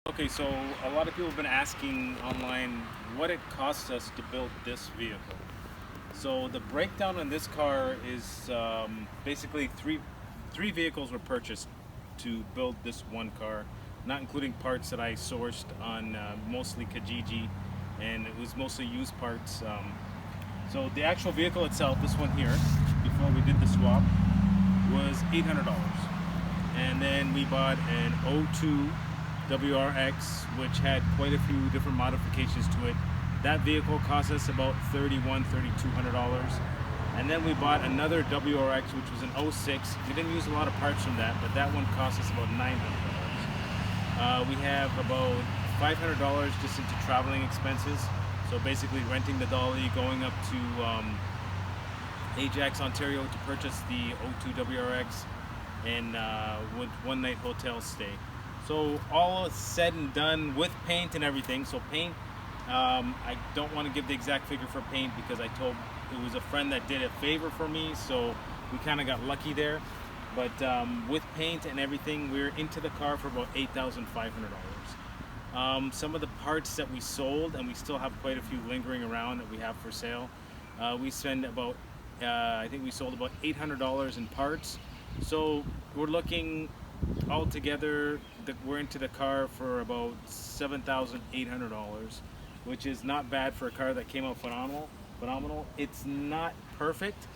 Okay, so a lot of people have been asking online what it costs us to build this vehicle. So the breakdown on this car is basically three vehicles were purchased to build this one car, not including parts that I sourced on mostly Kijiji, and it was mostly used parts. So the actual vehicle itself, this one here, before we did the swap, was $800. And then we bought an '02 WRX, which had quite a few different modifications to it. That vehicle cost us about $3,200. And then we bought another WRX, which was an '06. We didn't use a lot of parts from that, but that one cost us about $900. We have about $500 just into traveling expenses. So basically renting the dolly, going up to Ajax, Ontario to purchase the '02 WRX, and with one night hotel stay. So all said and done with paint and everything. So paint, I don't want to give the exact figure for paint because I told it was a friend that did a favor for me, so we kind of got lucky there. But with paint and everything, we're into the car for about $8,500. Some of the parts that we sold, and we still have quite a few lingering around that we have for sale, we spend about, I think we sold about $800 in parts. So we're looking altogether that we're into the car for about $7,800, which is not bad for a car that came out phenomenal. It's not perfect.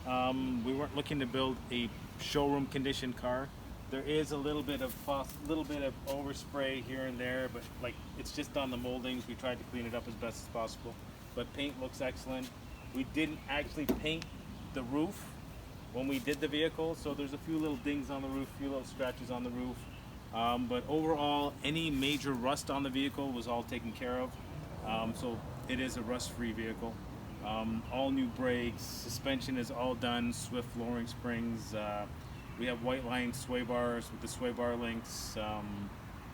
We weren't looking to build a showroom condition car. There is a little bit of overspray here and there, but like it's just on the moldings. We tried to clean it up as best as possible, but paint looks excellent. We didn't actually paint the roof when we did the vehicle, so there's a few little dings on the roof, a few little scratches on the roof, but overall any major rust on the vehicle was all taken care of. So it is a rust-free vehicle. All new brakes, suspension is all done, Swift lowering springs. We have white line sway bars with the sway bar links.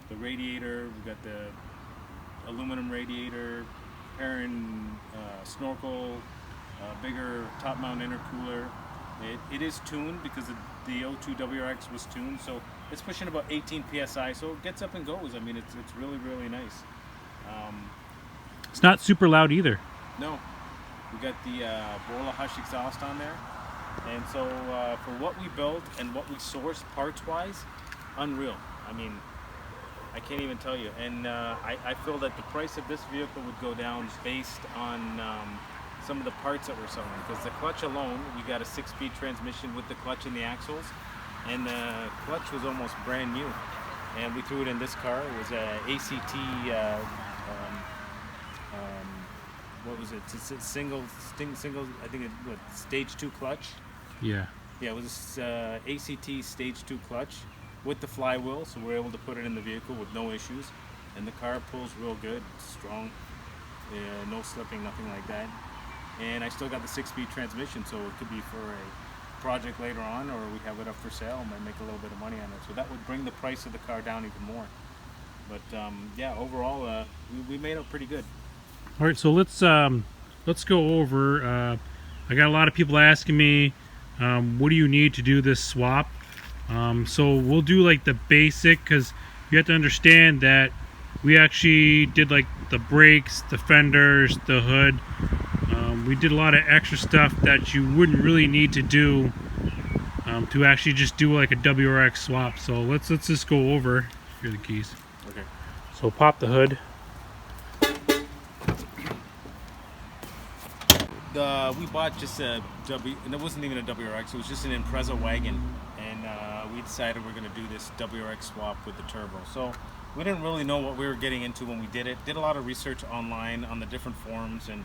The radiator, we've got the aluminum radiator, Perrin snorkel, bigger top mount intercooler. It is tuned because the '02 WRX was tuned, so it's pushing about 18 psi, so it gets up and goes. I mean, it's really nice. It's not super loud either. No, we got the Borla Hush exhaust on there, and so for what we built and what we sourced parts-wise, unreal. I mean, I can't even tell you. And I feel that the price of this vehicle would go down based on some of the parts that we're selling, because the clutch alone, we got a 6-speed transmission with the clutch and the axles, and the clutch was almost brand new, and we threw it in this car. It was a ACT what was it? It's a single I think it was stage 2 clutch. Yeah. Yeah, it was ACT stage 2 clutch with the flywheel, so we're able to put it in the vehicle with no issues, and the car pulls real good, strong, no slipping, nothing like that. And I still got the 6-speed transmission, so it could be for a project later on, or we have it up for sale and might make a little bit of money on it. So that would bring the price of the car down even more. But yeah, overall, we made out pretty good. All right, so let's go over. I got a lot of people asking me, what do you need to do this swap? So we'll do like the basic, because you have to understand that we actually did like the brakes, the fenders, the hood. We did a lot of extra stuff that you wouldn't really need to do to actually just do like a WRX swap. So let's just go over. Here are the keys. Okay. So pop the hood. We bought just a and it wasn't even a WRX. It was just an Impreza wagon, and we decided we're going to do this WRX swap with the turbo. So we didn't really know what we were getting into when we did it. Did a lot of research online on the different forums, and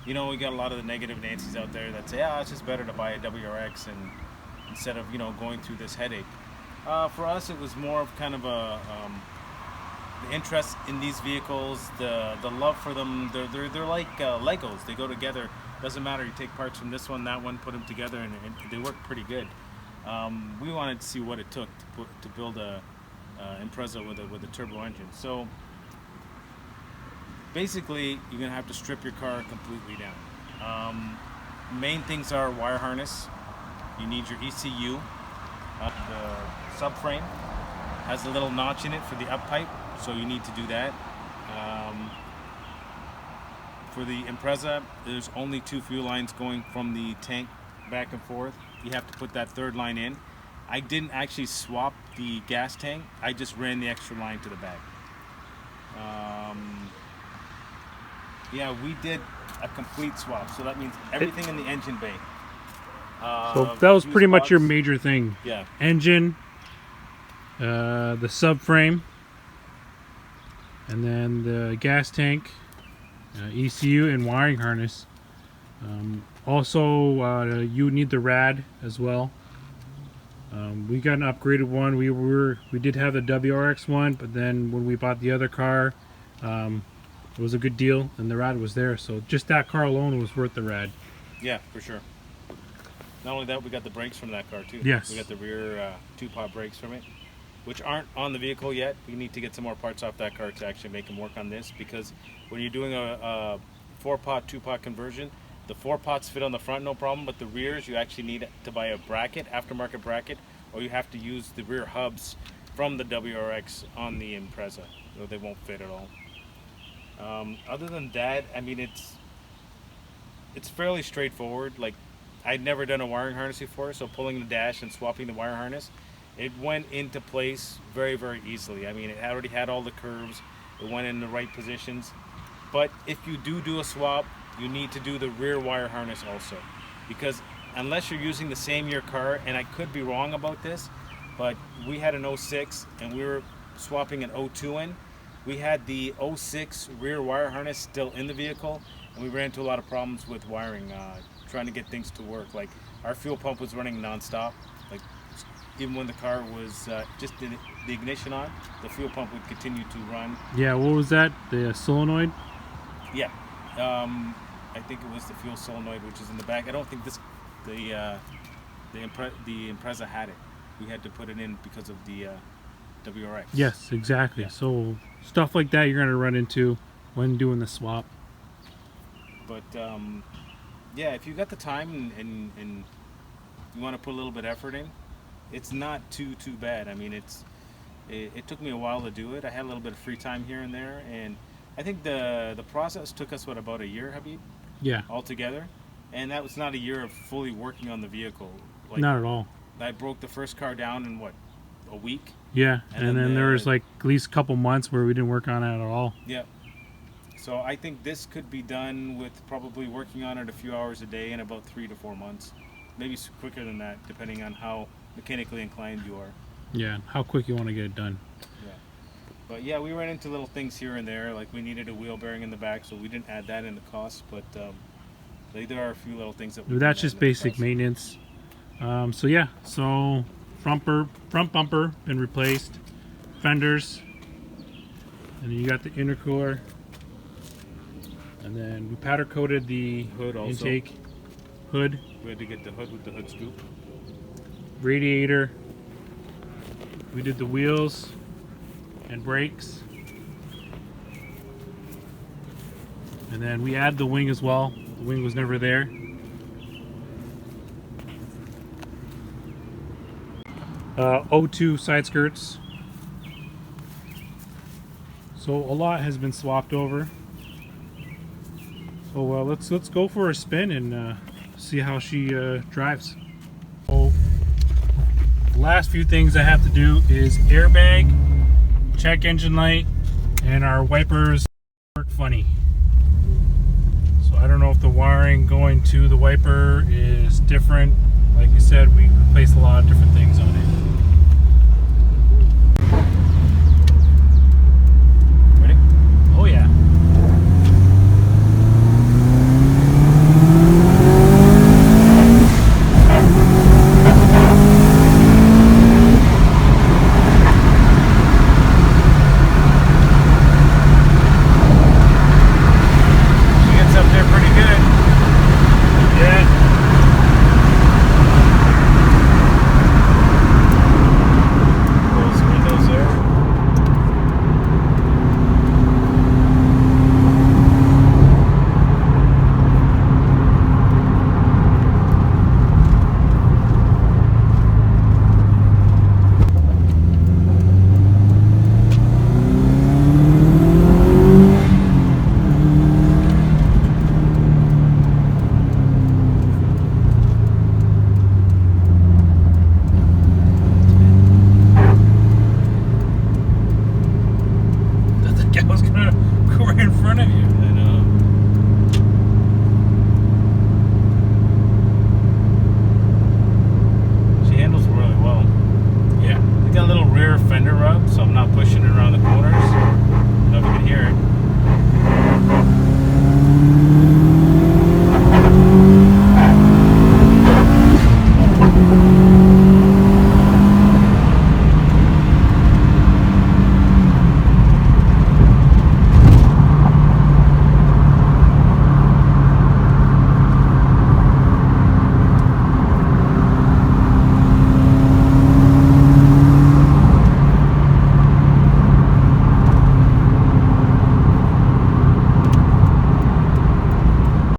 you know, we got a lot of the negative Nancy's out there that say, it's just better to buy a WRX and instead of, you know, going through this headache. For us, it was more of kind of a the interest in these vehicles, the love for them. They're like Legos. They go together. Doesn't matter. You take parts from this one, that one, put them together, and they work pretty good. We wanted to see what it took to build a Impreza with a turbo engine. So basically, you're gonna have to strip your car completely down. Main things are wire harness. You need your ECU. The subframe has a little notch in it for the up pipe. so you need to do that. For the Impreza, there's only 2 fuel lines going from the tank back and forth. You have to put that 3rd line in. I didn't actually swap the gas tank. I just ran the extra line to the back. Yeah, we did a complete swap. So that means everything in the engine bay. So that was fuse pretty much box. your major thing. Yeah. Engine, the subframe, and then the gas tank, ECU, and wiring harness. Also, you need the rad as well. We got an upgraded one. We did have the WRX one, but then when we bought the other car, it was a good deal, and the rad was there. So just that car alone was worth the rad. Yeah, for sure. Not only that, we got the brakes from that car too. Yes. We got the rear 2-pot brakes from it, which aren't on the vehicle yet. We need to get some more parts off that car to actually make them work on this, because when you're doing a 4-pot, 2-pot conversion, the 4 pots fit on the front, no problem, but the rears, you actually need to buy a bracket, aftermarket bracket, or you have to use the rear hubs from the WRX on the Impreza, or they won't fit at all. Other than that, I mean, it's fairly straightforward. Like, I'd never done a wiring harness before, so pulling the dash and swapping the wire harness, it went into place very, very easily. I mean, it already had all the curves, it went in the right positions. But if you do a swap, you need to do the rear wire harness also, because unless you're using the same year car, and I could be wrong about this, but we had an 06 and we were swapping an 02 in. We had the 06 rear wire harness still in the vehicle, and we ran into a lot of problems with wiring, trying to get things to work. Like, our fuel pump was running non-stop. Like, even when the car was just the ignition on, the fuel pump would continue to run. Yeah, what was that? The solenoid? Yeah. I think it was the fuel solenoid, which is in the back. I don't think the Impreza had it. We had to put it in because of the WRX. Yes, exactly. Yeah. So stuff like that you're going to run into when doing the swap. But yeah, if you got the time and you want to put a little bit of effort in, it's not too bad. I mean, it took me a while to do it. I had a little bit of free time here and there, and I think the process took us about a year, Habib? Yeah. Altogether, and that was not a year of fully working on the vehicle. Like, Not at all. I broke the first car down in what, a week? Yeah, and then there was like at least a couple months where we didn't work on it at all. Yeah. So I think this could be done with probably working on it a few hours a day in about 3 to 4 months, maybe quicker than that, depending on how mechanically inclined you are. Yeah, how quick you want to get it done. Yeah. But yeah, we ran into little things here and there, like we needed a wheel bearing in the back, so we didn't add that in the cost, but there are a few little things that we That's just basic maintenance. So yeah, so front bumper been replaced, fenders, and then you got the intercooler, and then we powder coated the hood also. intake hood. We had to get the hood with the hood scoop. Radiator. We did the wheels and brakes, and then we added the wing as well. The wing was never there. O2 side skirts. So a lot has been swapped over. So let's go for a spin and see how she drives. So the last few things I have to do is airbag, check engine light, and our wipers work funny. So I don't know if the wiring going to the wiper is different. Like I said, we replaced a lot of different things on it. Ready? Oh yeah. like I was gonna go right in front of you.